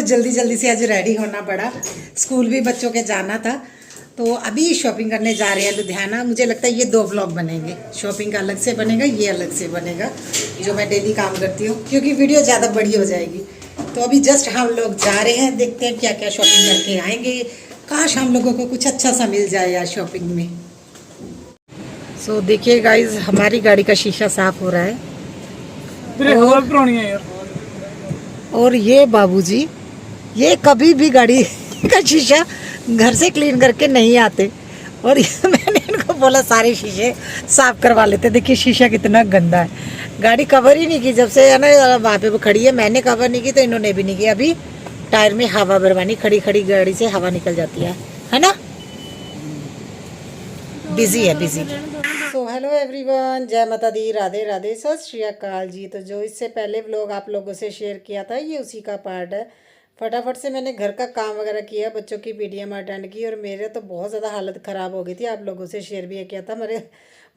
जल्दी जल्दी से आज रेडी होना पड़ा, स्कूल भी बच्चों के जाना था। तो अभी शॉपिंग करने जा रहे हैं लुधियाना। मुझे लगता है ये 2 व्लॉग बनेंगे, शॉपिंग का अलग से बनेगा, ये अलग से बनेगा जो मैं डेली काम करती हूँ, क्योंकि वीडियो ज़्यादा बड़ी हो जाएगी। तो अभी जस्ट हम लोग जा रहे हैं, देखते हैं क्या क्या शॉपिंग करके आएंगे। काश हम लोगों को कुछ अच्छा सा मिल जाए यार शॉपिंग में। सो देखिए गाइज, हमारी गाड़ी का शीशा साफ हो रहा है और ये बाबूजी ये कभी भी गाड़ी का शीशा घर से क्लीन करके नहीं आते, और मैंने इनको बोला सारे शीशे साफ करवा लेते। देखिए शीशा कितना गंदा है, गाड़ी कवर ही नहीं की जब से है ना वहाँ पे वो खड़ी है। मैंने कवर नहीं की तो इन्होंने भी नहीं की। अभी टायर में हवा भरवानी, खड़ी खड़ी गाड़ी से हवा निकल जाती है ना। बिजी है बिजी। सो हेलो एवरीवन, जय माता दी, राधे राधे, सत श्री अकाल जी। तो जो इससे पहले व्लॉग आप लोगों से शेयर किया था ये उसी का पार्ट है। फटाफट से मैंने घर का काम वगैरह किया, बच्चों की पीटीएम अटेंड की, और मेरे तो बहुत ज़्यादा हालत ख़राब हो गई थी। आप लोगों से शेयर भी किया था, मेरे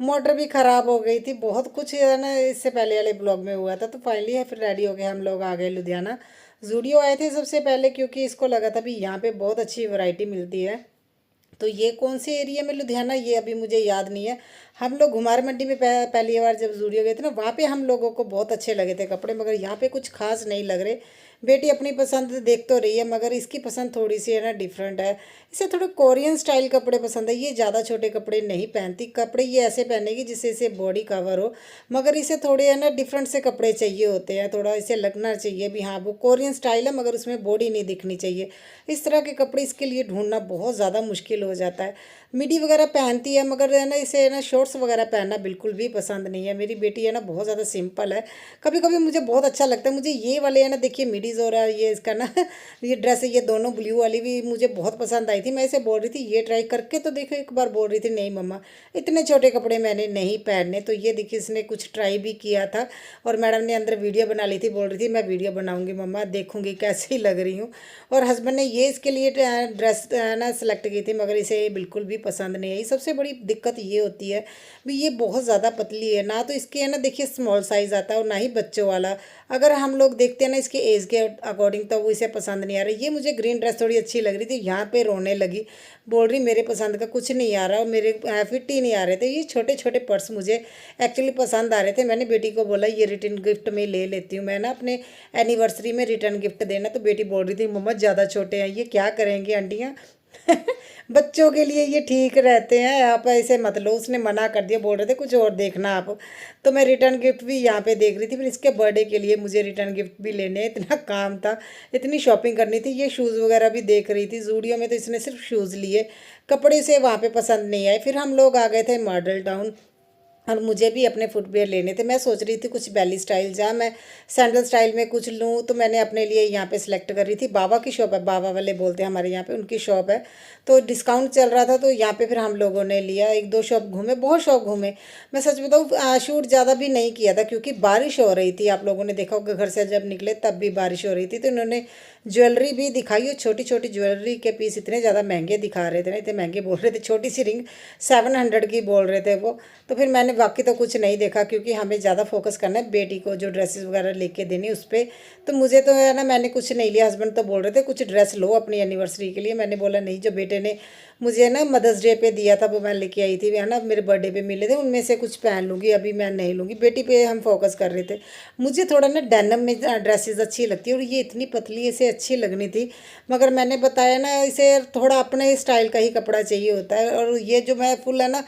मोटर भी ख़राब हो गई थी, बहुत कुछ है ना इससे पहले वाले ब्लॉग में हुआ था। तो फाइनली फिर रेडी हो गए, हम लोग आ गए लुधियाना। जूडियो आए थे सबसे पहले, क्योंकि इसको लगा था भी यहाँ पे बहुत अच्छी वैरायटी मिलती है। तो ये कौन से एरिया में लुधियाना ये अभी मुझे याद नहीं है। हम लोग घुमार मंडी में पहली बार जब जूडियो गए थे ना, वहाँ पे हम लोगों को बहुत अच्छे लगे थे कपड़े, मगर यहाँ पे कुछ खास नहीं लग रहे। बेटी अपनी पसंद देख तो रही है, मगर इसकी पसंद थोड़ी सी है ना डिफरेंट है। इसे थोड़े कोरियन स्टाइल कपड़े पसंद है। ये ज़्यादा छोटे कपड़े नहीं पहनती, कपड़े ये ऐसे पहनेगी जिससे इसे बॉडी कवर हो, मगर इसे थोड़े है ना डिफरेंट से कपड़े चाहिए होते हैं। थोड़ा इसे लगना चाहिए भी हाँ वो कोरियन स्टाइल है, मगर उसमें बॉडी नहीं दिखनी चाहिए। इस तरह के कपड़े इसके लिए ढूंढना बहुत ज़्यादा मुश्किल हो जाता है। मिडी वगैरह पहनती है, मगर है ना इसे है ना शॉर्ट्स वगैरह पहनना बिल्कुल भी पसंद नहीं है। मेरी बेटी है ना बहुत ज़्यादा सिंपल है। कभी कभी मुझे बहुत अच्छा लगता है, मुझे ये वाले है ना देखिए मिडीज़ और ये इसका ना ये ड्रेस है, ये दोनों ब्लू वाली भी मुझे बहुत पसंद आई थी। मैं इसे बोल रही थी ये ट्राई करके तो देखो एक बार, बोल रही थी नहीं मम्मा इतने छोटे कपड़े मैंने नहीं पहनने। तो ये देखिए इसने कुछ ट्राई भी किया था, और मैडम ने अंदर वीडियो बना ली थी, बोल रही थी मैं वीडियो बनाऊँगी मम्मा, देखूँगी कैसी लग रही हूँ। और हस्बैंड ने ये इसके लिए ड्रेस ना सेलेक्ट की थी, मगर इसे बिल्कुल भी पसंद नहीं आई। सबसे बड़ी दिक्कत ये होती है भी ये बहुत ज़्यादा पतली है ना, तो इसके है ना देखिए स्मॉल साइज़ आता है और ना ही बच्चों वाला। अगर हम लोग देखते हैं ना इसके एज के अकॉर्डिंग तो वो इसे पसंद नहीं आ रहा। ये मुझे ग्रीन ड्रेस थोड़ी अच्छी लग रही थी, यहाँ पे रोने लगी, बोल रही मेरे पसंद का कुछ नहीं आ रहा और मेरे फिट ही नहीं आ रहे थे। ये छोटे छोटे पर्स मुझे एक्चुअली पसंद आ रहे थे। मैंने बेटी को बोला ये रिटर्न गिफ्ट में ले लेती हूँ, मैं ना अपने एनिवर्सरी में रिटर्न गिफ्ट देना। तो बेटी बोल रही थी मम्मा ज़्यादा छोटे हैं, ये क्या करेंगी आंटियाँ बच्चों के लिए ये ठीक रहते हैं, आप ऐसे मत लो। उसने मना कर दिया, बोल रहे थे कुछ और देखना आप। तो मैं रिटर्न गिफ्ट भी यहाँ पे देख रही थी, फिर इसके बर्थडे के लिए मुझे रिटर्न गिफ्ट भी लेने, इतना काम था, इतनी शॉपिंग करनी थी। ये शूज़ वगैरह भी देख रही थी जूडियो में, तो इसने सिर्फ शूज़ लिए, कपड़े से वहाँ पे पसंद नहीं आए। फिर हम लोग आ गए थे मॉडल टाउन, और मुझे भी अपने फुटवेयर लेने थे। मैं सोच रही थी कुछ बैली स्टाइल जहाँ मैं सैंडल स्टाइल में कुछ लूँ, तो मैंने अपने लिए यहाँ पे सिलेक्ट कर रही थी। बाबा की शॉप है, बाबा वाले बोलते हैं हमारे यहाँ पे, उनकी शॉप है। तो डिस्काउंट चल रहा था, तो यहाँ पे फिर हम लोगों ने लिया। 1-2 शॉप घूमे, बहुत शॉप घूमे। मैं सच बताऊँ शूट ज़्यादा भी नहीं किया था, क्योंकि बारिश हो रही थी। आप लोगों ने देखा होगा घर से जब निकले तब भी बारिश हो रही थी। तो इन्होंने ज्वेलरी भी दिखाई, और छोटी छोटी ज्वेलरी के पीस इतने ज़्यादा महंगे दिखा रहे थे ना, इतने महंगे बोल रहे थे। छोटी सी रिंग 700 की बोल रहे थे वो। तो फिर मैंने बाकी तो कुछ नहीं देखा, क्योंकि हमें ज़्यादा फोकस करना है बेटी को जो ड्रेसेस वगैरह लेके देनी उस पर। तो मुझे तो है ना मैंने कुछ नहीं लिया। हस्बैंड तो बोल रहे थे कुछ ड्रेस लो अपनी एनिवर्सरी के लिए। मैंने बोला नहीं, जो बेटे ने मुझे ना मदर्स डे पे दिया था वो मैं लेके आई थी, है ना मेरे बर्थडे पे मिले थे, उनमें से कुछ पहन लूँगी, अभी मैं नहीं लूँगी। बेटी पे हम फोकस कर रहे थे। मुझे थोड़ा ना डेनिम में ड्रेसेस अच्छी लगती है, और ये इतनी पतली इसे अच्छी लगनी थी, मगर मैंने बताया ना इसे थोड़ा अपने स्टाइल का ही कपड़ा चाहिए होता है। और ये जो मैं फुल है ना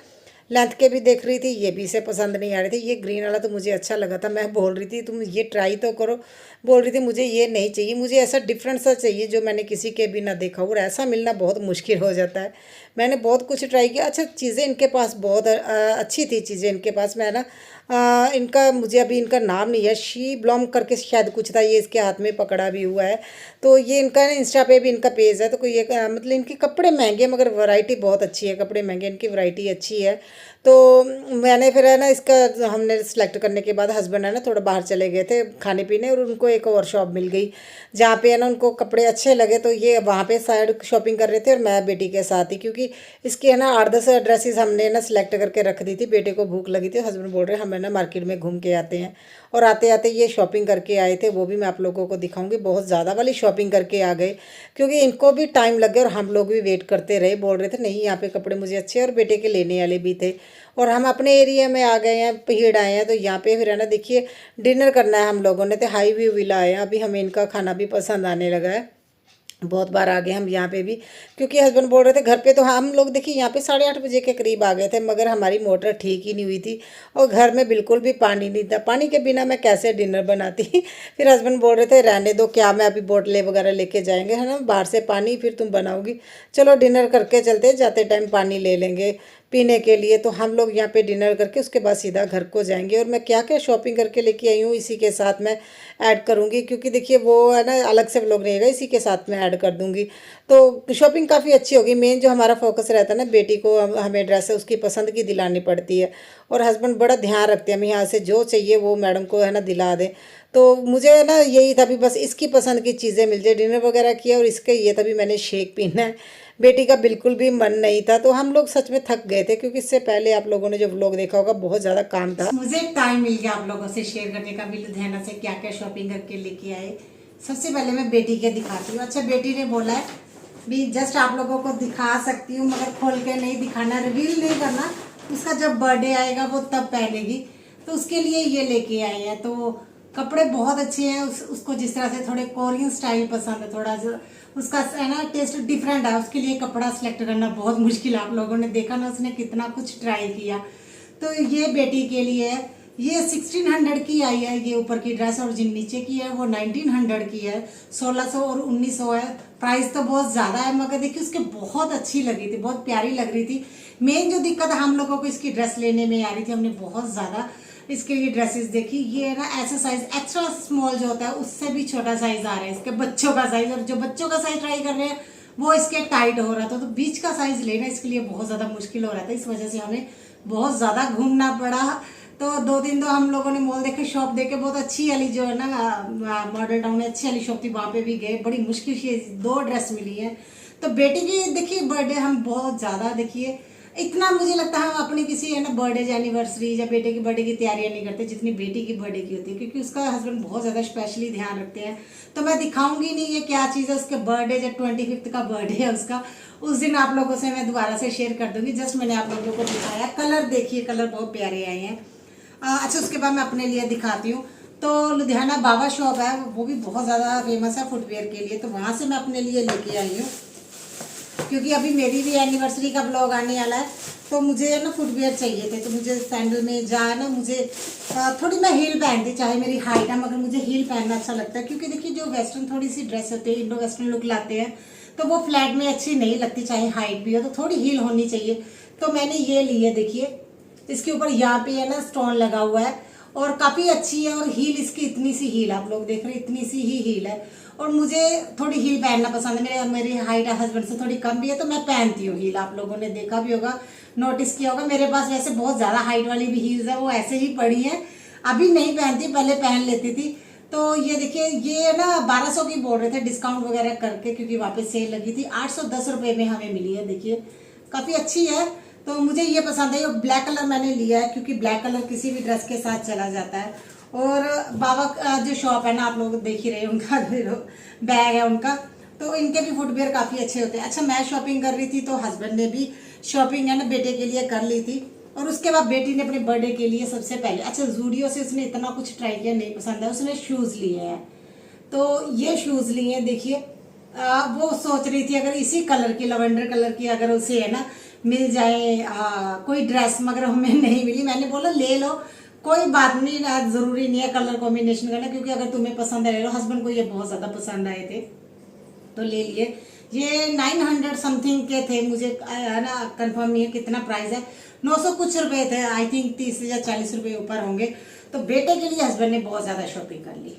लेंथ के भी देख रही थी, ये भी इसे पसंद नहीं आ रही थी। ये ग्रीन वाला तो मुझे अच्छा लगा था, मैं बोल रही थी तुम ये ट्राई तो करो। बोल रही थी मुझे ये नहीं चाहिए, मुझे ऐसा डिफरेंट सा चाहिए जो मैंने किसी के भी ना देखा, और ऐसा मिलना बहुत मुश्किल हो जाता है। मैंने बहुत कुछ ट्राई किया। अच्छा चीज़ें इनके पास बहुत अच्छी थी चीज़ें इनके पास। मैं ना इनका मुझे अभी इनका नाम नहीं है, शी ब्लॉम करके शायद कुछ था, ये इसके हाथ में पकड़ा भी हुआ है। तो ये इनका इंस्टा पे भी इनका पेज है। तो कोई ये मतलब इनके कपड़े महंगे, मगर वैरायटी बहुत अच्छी है। कपड़े महंगे, इनकी वैरायटी अच्छी है। तो मैंने फिर है ना इसका हमने सेलेक्ट करने के बाद हस्बैंड है ना थोड़ा बाहर चले गए थे खाने पीने, और उनको एक और शॉप मिल गई जहाँ पे है ना उनको कपड़े अच्छे लगे। तो ये वहाँ पे साइड शॉपिंग कर रहे थे, और मैं बेटी के साथ ही, क्योंकि इसके है ना 8-10 ड्रेसेस हमने ना सिलेक्ट करके रख दी थी। बेटे को भूख लगी थी, हस्बैंड बोल रहे हमें ना मार्केट में घूम के आते हैं। और आते आते ये शॉपिंग करके आए थे, वो भी मैं आप लोगों को दिखाऊंगी। बहुत ज़्यादा वाली शॉपिंग करके आ गए, क्योंकि इनको भी टाइम लग गया और हम लोग भी वेट करते रहे, बोल रहे थे नहीं यहाँ पे कपड़े मुझे अच्छे, और बेटे के लेने वाले भी थे। और हम अपने एरिया में आ गए हैं, भीड़ आए हैं, तो यहाँ पे फिर है ना देखिए डिनर करना है हम लोगों ने, तो हाई व्यू विला आए हैं। अभी हमें इनका खाना भी पसंद आने लगा है, बहुत बार आ गए हम यहाँ पे भी, क्योंकि हस्बैंड बोल रहे थे घर पे, तो हम लोग देखिए यहाँ पे 8:30 बजे के करीब आ गए थे, मगर हमारी मोटर ठीक ही नहीं हुई थी और घर में बिल्कुल भी पानी नहीं था। पानी के बिना मैं कैसे डिनर बनाती फिर हस्बैंड बोल रहे थे रहने दो, क्या मैं अभी बोतलें वगैरह लेके जाएंगे है ना बाहर से पानी, फिर तुम बनाओगी, चलो डिनर करके चलते, जाते टाइम पानी ले लेंगे पीने के लिए। तो हम लोग यहाँ पे डिनर करके उसके बाद सीधा घर को जाएंगे। और मैं क्या क्या शॉपिंग करके लेके आई हूँ इसी के साथ मैं ऐड करूँगी, क्योंकि देखिए वो है ना अलग से व्लॉग रहेगा, इसी के साथ मैं ऐड कर दूँगी। तो शॉपिंग काफ़ी अच्छी होगी। मेन जो हमारा फोकस रहता है ना, बेटी को हमें ड्रेस है उसकी पसंद की दिलानी पड़ती है, और हस्बैंड बड़ा ध्यान रखते हैं हम यहाँ से जो चाहिए वो मैडम को है ना दिला दें। तो मुझे है ना यही था भी बस इसकी पसंद की चीज़ें मिल जाए। डिनर वगैरह किया और इसके ये था भी मैंने शेक पीना है, बेटी का बिल्कुल भी मन नहीं था। तो हम लोग सच में थक गए थे, क्योंकि इससे पहले आप लोगों ने जो व्लॉग देखा होगा बहुत ज़्यादा काम था। मुझे टाइम मिल गया आप लोगों से शेयर करने का भी, लुधियाना से क्या क्या शॉपिंग करके लेके आए। सबसे पहले मैं बेटी के दिखाती हूँ। अच्छा बेटी ने बोला है भी जस्ट आप लोगों को दिखा सकती हूँ, मगर खोल के नहीं दिखाना, रिवील नहीं करना, उसका जब बर्थडे आएगा वो तब पहनेगी, तो उसके लिए ये लेके आए हैं। तो कपड़े बहुत अच्छे हैं, उसको जिस तरह से थोड़े कोरियन स्टाइल पसंद है, थोड़ा उसका है ना टेस्ट डिफरेंट है, उसके लिए कपड़ा सिलेक्ट करना बहुत मुश्किल है। आप लोगों ने देखा ना उसने कितना कुछ ट्राई किया। तो ये बेटी के लिए है, ये 1600 की आई है ये ऊपर की ड्रेस, और जिन नीचे की है वो 1900 की है। 1600 और 1900 है। प्राइस तो बहुत ज्यादा है, मगर देखिए उसके बहुत अच्छी लगी थी, बहुत प्यारी लग रही थी। मेन जो दिक्कत हम लोगों को इसकी ड्रेस लेने में आ रही थी, हमने बहुत ज्यादा इसके लिए ड्रेसेस देखी। ये है ना ऐसा साइज एक्स्ट्रा स्मॉल जो होता है उससे भी छोटा साइज आ रहा है इसके बच्चों का साइज, और जो बच्चों का साइज ट्राई कर रहे हैं वो इसके टाइट हो रहा था। तो बीच का साइज लेना इसके लिए बहुत ज्यादा मुश्किल हो रहा था, इस वजह से हमें बहुत ज्यादा घूमना पड़ा। तो 2 दिन तो हम लोगों ने मॉल देखे, शॉप देखे, बहुत अच्छी वाली जो है ना मॉडल टाउन में अच्छी वाली शॉप थी, वहां पे भी गए, बड़ी मुश्किल से 2 ड्रेस मिली है। तो बेटी की देखिए बर्थडे हम बहुत ज्यादा देखिए इतना मुझे लगता है हम अपनी किसी है ना बर्थडे एनिवर्सरी या बेटे की बर्थडे की तैयारियां नहीं करते जितनी बेटी की बर्थडे की होती है, क्योंकि उसका हस्बैंड बहुत ज्यादा स्पेशली ध्यान रखते हैं। तो मैं दिखाऊंगी नहीं ये क्या चीज है, उसके बर्थडे जब 25 का बर्थडे है उसका, उस दिन आप लोगों से मैं दोबारा से शेयर कर दूंगी। जस्ट मैंने आप लोगों को दिखाया। कलर देखिए, कलर बहुत प्यारे आए हैं। अच्छा उसके बाद मैं अपने लिए दिखाती हूँ। तो लुधियाना बाबा शॉप है, वो भी बहुत ज्यादा फेमस है फुटवेयर के लिए, तो वहां से मैं अपने लिए लेके आई हूँ, क्योंकि अभी मेरी भी एनिवर्सरी का ब्लॉग आने वाला है। तो मुझे ना फुटवेयर चाहिए थे, तो मुझे सैंडल में जा ना मुझे थोड़ी मैं हील पहनती, चाहे मेरी हाइट है, मगर मुझे हील पहनना अच्छा लगता है, क्योंकि देखिए जो वेस्टर्न थोड़ी सी ड्रेस होती है, इंडो वेस्टर्न लुक लाते हैं, तो वो फ्लैट में अच्छी नहीं लगती, चाहे हाइट भी हो, तो थोड़ी हील होनी चाहिए। तो मैंने ये ली है, देखिए इसके ऊपर यहाँ पे है ना स्टोन लगा हुआ है, और काफी अच्छी है। और हील इसकी इतनी सी हील, आप लोग देख रहे हैं इतनी सी ही हील है, और मुझे थोड़ी हील पहनना पसंद है। मेरी हाइट हस्बैंड से थोड़ी कम भी है, तो मैं पहनती हूँ हील। आप लोगों ने देखा भी होगा, नोटिस किया होगा, मेरे पास वैसे बहुत ज्यादा हाइट वाली भी हील्स है, वो ऐसे ही पड़ी है, अभी नहीं पहनती, पहले पहन लेती थी। तो ये देखिए ये ना 1200 की बोल रहे थे डिस्काउंट वगैरह करके, क्योंकि वहां पे सेल लगी थी। 810 रुपए में हमें मिली है, देखिए काफी अच्छी है। तो मुझे ये पसंद है। ये ब्लैक कलर मैंने लिया है, क्योंकि ब्लैक कलर किसी भी ड्रेस के साथ चला जाता है। और बाबा जो शॉप है ना, आप लोग देख ही रहे हैं, उनका बैग है उनका, तो इनके भी फुटवेयर काफी अच्छे होते हैं। अच्छा मैं शॉपिंग कर रही थी, तो हस्बैंड ने भी शॉपिंग है ना बेटे के लिए कर ली थी, और उसके बाद बेटी ने अपने बर्थडे के लिए सबसे पहले, अच्छा जूडियो से उसने इतना कुछ ट्राई किया, नहीं पसंद है, उसने शूज लिए हैं। तो ये शूज लिए हैं, देखिए वो सोच रही थी अगर इसी कलर की, लवेंडर कलर की अगर उसे है ना मिल जाए कोई ड्रेस, मगर हमें नहीं मिली। मैंने बोला ले लो, कोई बात नहीं, जरूरी नहीं है कलर कॉम्बिनेशन करना, क्योंकि अगर तुम्हें पसंद है ले लो। हस्बैंड को ये बहुत ज्यादा पसंद आए थे, तो ले लिए। ये 900 समथिंग के थे, मुझे है ना कंफर्म नहीं है कितना प्राइस है, 900 कुछ रुपए थे, आई थिंक 30 या 40 रुपए ऊपर होंगे। तो बेटे के लिए हस्बैंड ने बहुत ज्यादा शॉपिंग कर ली,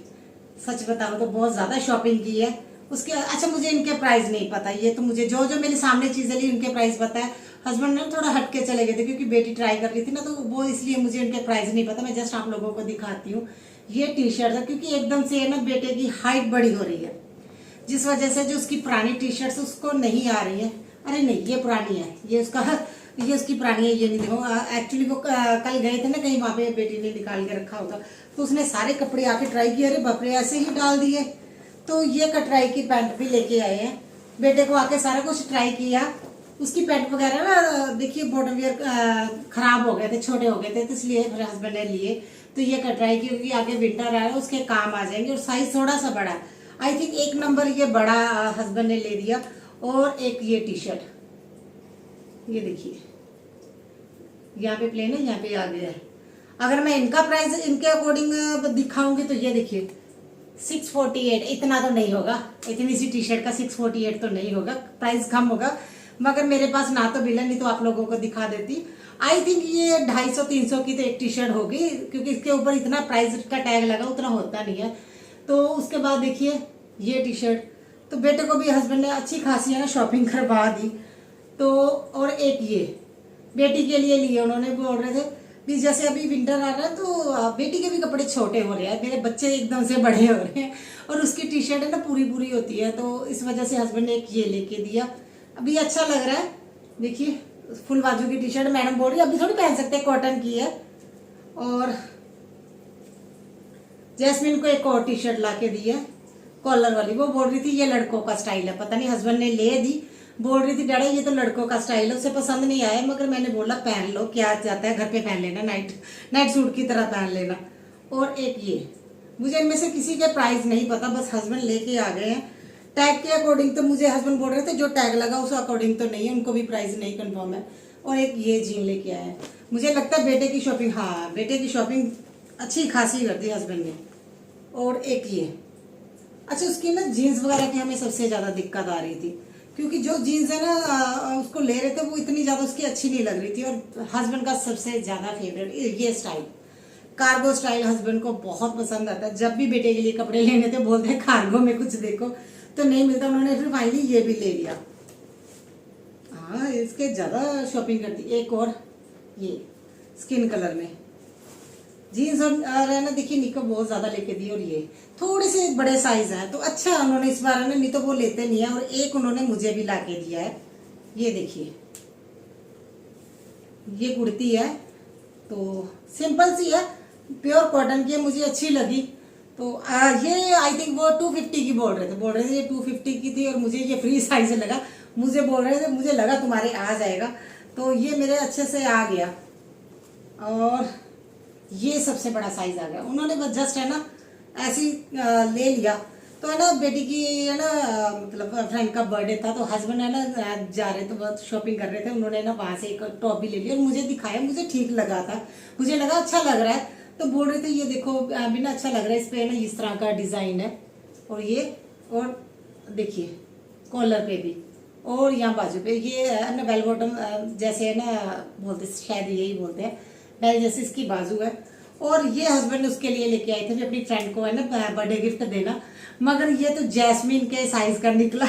सच बताऊं तो बहुत ज्यादा शॉपिंग की है उसके। अच्छा मुझे इनके प्राइस नहीं पता, ये तो मुझे जो जो मेरे सामने चीजें ली उनके प्राइस पता है। हस्बैंड ने थोड़ा हटके चले गए थे, क्योंकि बेटी ट्राई कर रही थी ना, तो वो इसलिए मुझे उनके प्राइस नहीं पता। मैं जस्ट आप लोगों को दिखाती हूँ। ये टी शर्ट है, क्योंकि एकदम से ना बेटे की हाइट बड़ी हो रही है, जिस वजह से जो उसकी पुरानी टी शर्ट उसको नहीं आ रही है। अरे नहीं ये पुरानी है, ये उसका ये उसकी पुरानी है, ये नहीं देखो। एक्चुअली वो कल गए थे ना कहीं, वहाँ पे बेटी ने निकाल के रखा होगा, तो उसने सारे कपड़े आके ट्राई किए, अरे बाप रे ऐसे ही डाल दिए। तो ये कटराई की पैंट भी लेके आए हैं, बेटे को आके सारा कुछ ट्राई किया। उसकी पैंट वगैरह ना देखिए बॉटम वियर खराब हो गए थे, छोटे हो गए थे, तो इसलिए मेरे हस्बैंड ने लिए। तो ये कटराई की, क्योंकि आगे विंटर आ रहा है उसके काम आ जाएंगे, और साइज थोड़ा सा बड़ा है, आई थिंक 1 नंबर ये बड़ा हस्बैंड ने ले दिया। और एक ये टी शर्ट, ये देखिए यहाँ पे प्लेन है, यहाँ पे आ गया है। अगर मैं इनका प्राइस इनके अकॉर्डिंग दिखाऊंगी तो ये देखिए 648, इतना तो नहीं होगा, इतनी सी टी शर्ट का 648 तो नहीं होगा, प्राइस कम होगा। मगर मेरे पास ना तो बिल है, नहीं तो आप लोगों को दिखा देती। आई थिंक ये 250-300 की तो एक टी शर्ट होगी, क्योंकि इसके ऊपर इतना प्राइस का टैग लगा, उतना होता नहीं है। तो उसके बाद देखिए ये टी शर्ट, तो बेटे को भी हस्बैंड ने अच्छी खासी है ना शॉपिंग करवा दी। तो और एक ये बेटी के लिए लिए उन्होंने, बोल रहे थे भी जैसे अभी विंटर आ रहा है तो बेटी के भी कपड़े छोटे हो रहे हैं, मेरे बच्चे एकदम से बड़े हो रहे हैं, और उसकी टी शर्ट है ना पूरी पूरी होती है, तो इस वजह से हस्बैंड ने एक ये लेके दिया। अभी अच्छा लग रहा है, देखिए फुल बाजू की टी शर्ट, मैडम बोल रही है अभी थोड़ी पहन सकते, कॉटन की है। और जैस्मिन को एक और टी शर्ट ला के दी है कॉलर वाली, वो बोल रही थी ये लड़कों का स्टाइल है, पता नहीं हस्बैंड ने ले दी, बोल रही थी डैडा ये तो लड़कों का स्टाइल है, उसे पसंद नहीं आया, मगर मैंने बोला पहन लो, क्या जाता है घर पे पहन लेना, नाइट सूट की तरह पहन लेना। और एक ये, मुझे इनमें से किसी के प्राइस नहीं पता, बस हस्बैंड लेके आ गए हैं। टैग के अकॉर्डिंग तो मुझे हस्बैंड बोल रहे थे जो टैग लगा उस अकॉर्डिंग तो नहीं है, उनको भी प्राइस नहीं कंफर्म है। और एक ये जीन लेके आए हैं, मुझे लगता है बेटे की शॉपिंग, हाँ बेटे की शॉपिंग अच्छी खासी कर दी हस्बैंड ने। और एक ये, अच्छा उसकी ना जीन्स वगैरह की हमें सबसे ज्यादा दिक्कत आ रही थी, क्योंकि जो जीन्स है ना उसको ले रहे थे वो इतनी ज्यादा उसकी अच्छी नहीं लग रही थी। और हस्बैंड का सबसे ज्यादा फेवरेट ये स्टाइल, कार्गो स्टाइल हस्बैंड को बहुत पसंद आता है। जब भी बेटे के लिए कपड़े लेने थे बोलते हैं कार्गो में कुछ देखो, तो नहीं मिलता, उन्होंने फिर फाइनली ये भी ले लिया। हाँ इसके ज्यादा शॉपिंग करती। एक और ये स्किन कलर में जीन्स, और है ना देखिए निको बहुत ज्यादा लेके दी, और ये थोड़े से बड़े साइज है, तो अच्छा उन्होंने इस बार है ना, नहीं तो वो लेते नहीं है। और एक उन्होंने मुझे भी ला के दिया है, ये देखिए ये कुर्ती है, तो सिंपल सी है, प्योर कॉटन की है, मुझे अच्छी लगी। तो ये आई थिंक वो 250 की बोल रहे थे ये 250 की थी, और मुझे ये फ्री साइज लगा, मुझे बोल रहे थे मुझे लगा तुम्हारे आ जाएगा, तो ये मेरे अच्छे से आ गया। और ये सबसे बड़ा साइज आ गया, उन्होंने बस जस्ट है ना ऐसी ले लिया। तो है ना बेटी की है ना मतलब फ्रेंड का बर्थडे था, तो हस्बैंड है ना जा रहे थे, बहुत शॉपिंग कर रहे थे, उन्होंने ना वहां से एक टॉप भी ले लिया और मुझे दिखाया, मुझे ठीक लगा था, मुझे लगा अच्छा लग रहा है, तो बोल रहे थे ये देखो अभी ना अच्छा लग रहा है, इस पे ना इस तरह का डिजाइन है, और ये और देखिए कॉलर पे भी, और यहाँ बाजू पे ये है ना बेल बॉटम जैसे है ना बोलते, शायद यही बोलते हैं बेल जैसे इसकी बाजू है। और ये हस्बैंड उसके लिए लेके आए थे अपनी फ्रेंड को है ना बर्थडे गिफ्ट देना, मगर ये तो जैस्मिन के साइज का निकला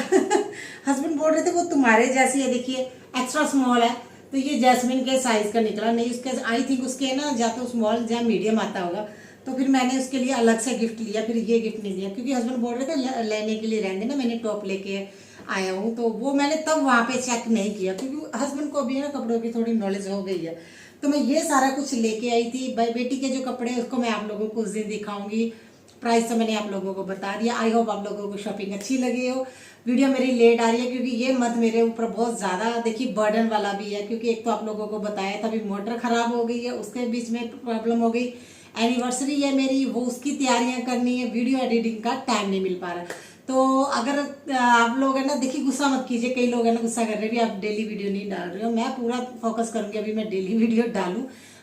हस्बैंड बोल रहे थे वो तुम्हारे जैसी है, देखिए एक्स्ट्रा स्मॉल है, तो ये जैस्मिन के साइज का निकला नहीं, उसके आई थिंक उसके ना या तो स्मॉल या मीडियम आता होगा, तो फिर मैंने उसके लिए अलग से गिफ्ट लिया, फिर ये गिफ्ट नहीं दिया, क्योंकि हस्बैंड बोल रहे थे लेने के लिए रहने देना, मैंने टॉप लेके आया हूँ, तो वो मैंने तब वहाँ पे चेक नहीं किया, क्योंकि हस्बैंड को भी ना कपड़ों की थोड़ी नॉलेज हो गई है। तो मैं ये सारा कुछ लेके आई थी, भाई बेटी के जो कपड़े हैं उसको मैं आप लोगों को उस दिन दिखाऊंगी, प्राइस तो मैंने आप लोगों को बता दिया। आई होप आप लोगों को शॉपिंग अच्छी लगी हो। वीडियो मेरी लेट आ रही है क्योंकि ये मत मेरे ऊपर बहुत ज़्यादा देखिए बर्डन वाला भी है, क्योंकि एक तो आप लोगों को बताया था अभी मोटर खराब हो गई है, उसके बीच में प्रॉब्लम हो गई, एनिवर्सरी है मेरी, वो उसकी तैयारियां करनी है, वीडियो एडिटिंग का टाइम नहीं मिल पा रहा। तो अगर आप लोग है ना देखिए गुस्सा मत कीजिए, कई लोग है ना गुस्सा कर रहे हैं भी आप डेली वीडियो नहीं डाल रहे हो, मैं पूरा फोकस करूंगी अभी मैं डेली वीडियो डालूं,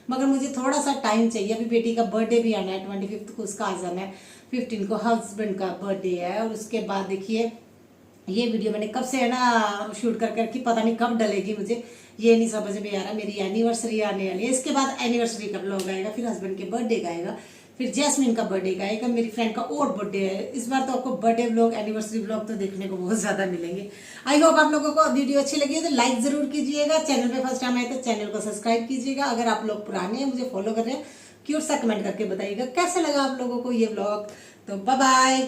मगर मुझे थोड़ा सा टाइम चाहिए, अभी बेटी का बर्थडे भी आना है, 25 को उसका आ जाना है, 15 को हस्बैंड का बर्थडे है, और उसके बाद देखिए ये वीडियो मैंने कब से है ना शूट करके रखी, पता नहीं कब डलेगी, मुझे ये नहीं समझ में आ रहा। मेरी एनिवर्सरी आने वाली है, इसके बाद एनिवर्सरी का ब्लॉग आएगा, फिर हस्बैंड के बर्थडे का आएगा, फिर जैस्मिन का बर्थडे का आएगा, मेरी फ्रेंड का और बर्थडे है, इस बार तो आपको बर्थडे ब्लॉग एनिवर्सरी ब्लॉग तो देखने को बहुत ज्यादा मिलेंगे। आई होप आप लोगों को वीडियो अच्छी लगी है तो लाइक जरूर कीजिएगा, चैनल पे फर्स्ट टाइम आए तो चैनल को सब्सक्राइब कीजिएगा, अगर आप लोग पुराने हैं मुझे फॉलो कर रहे हैं क्यूट सा कमेंट करके बताइएगा कैसा लगा आप लोगों को ये ब्लॉग। तो बाय बाय।